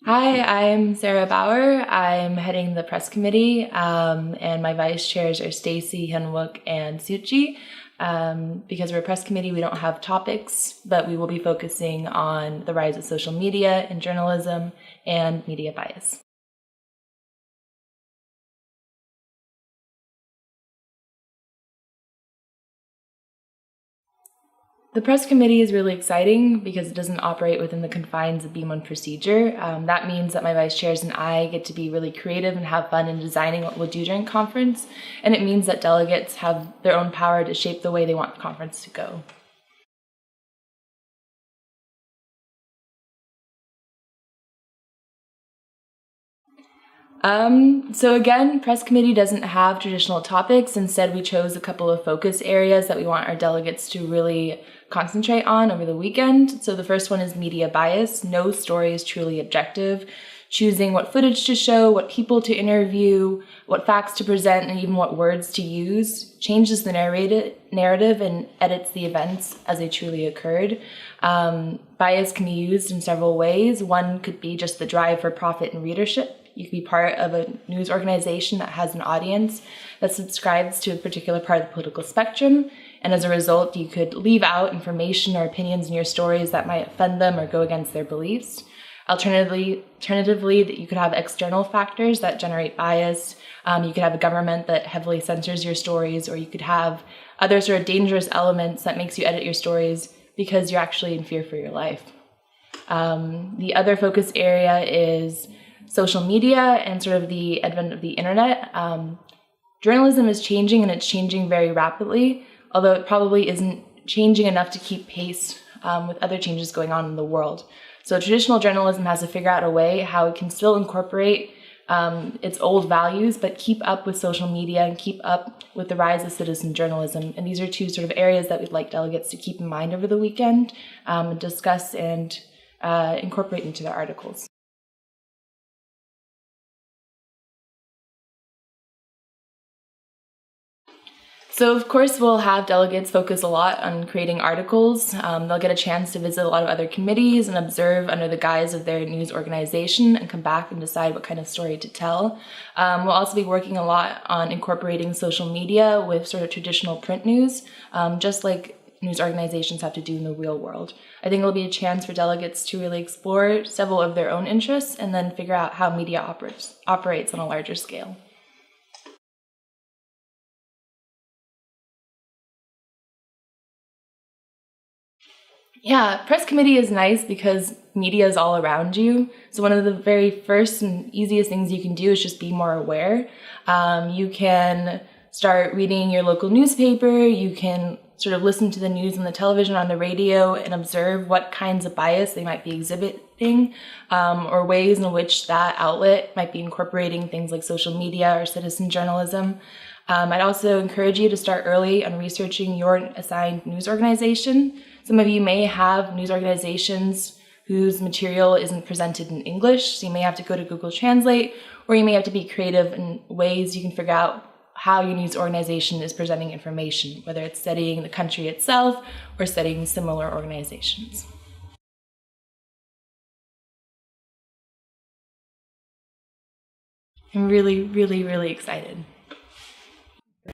Hi, I'm Sarah Bauer. I'm heading the press committee, and my vice chairs are Stacy, Hyunwook, and Suchi. Because we're a press committee, we don't have topics, but we will be focusing on the rise of social media in journalism and media bias. The press committee is really exciting because it doesn't operate within the confines of Bmun procedure. That means that my vice chairs and I get to be really creative and have fun in designing what we'll do during conference, and it means that delegates have their own power to shape the way they want the conference to go. So again, press committee doesn't have traditional topics. Instead, we chose a couple of focus areas that we want our delegates to really concentrate on over the weekend. So the first one is media bias. No story is truly objective. Choosing what footage to show, what people to interview, what facts to present, and even what words to use changes the narrative and edits the events as they truly occurred. Bias can be used in several ways. One could be just the drive for profit and readership. You could be part of a news organization that has an audience that subscribes to a particular part of the political spectrum, and as a result, you could leave out information or opinions in your stories that might offend them or go against their beliefs. Alternatively, that you could have external factors that generate bias. You could have a government that heavily censors your stories, or you could have other sort of dangerous elements that makes you edit your stories because you're actually in fear for your life. The other focus area is social media and sort of the advent of the internet. Journalism is changing, and it's changing very rapidly, although it probably isn't changing enough to keep pace with other changes going on in the world. So traditional journalism has to figure out a way how it can still incorporate its old values, but keep up with social media and keep up with the rise of citizen journalism. And these are two sort of areas that we'd like delegates to keep in mind over the weekend, discuss and incorporate into their articles. So of course we'll have delegates focus a lot on creating articles. They'll get a chance to visit a lot of other committees and observe under the guise of their news organization and come back and decide what kind of story to tell. We'll also be working a lot on incorporating social media with sort of traditional print news, just like news organizations have to do in the real world. I think it'll be a chance for delegates to really explore several of their own interests and then figure out how media operates on a larger scale. Yeah, press committee is nice because media is all around you. So one of the very first and easiest things you can do is just be more aware. You can start reading your local newspaper. You can sort of listen to the news on the television, on the radio, and observe what kinds of bias they might be exhibiting, or ways in which that outlet might be incorporating things like social media or citizen journalism. I'd also encourage you to start early on researching your assigned news organization. Some of you may have news organizations whose material isn't presented in English, so you may have to go to Google Translate, or you may have to be creative in ways you can figure out how your news organization is presenting information, whether it's studying the country itself or studying similar organizations. I'm really, really, really excited.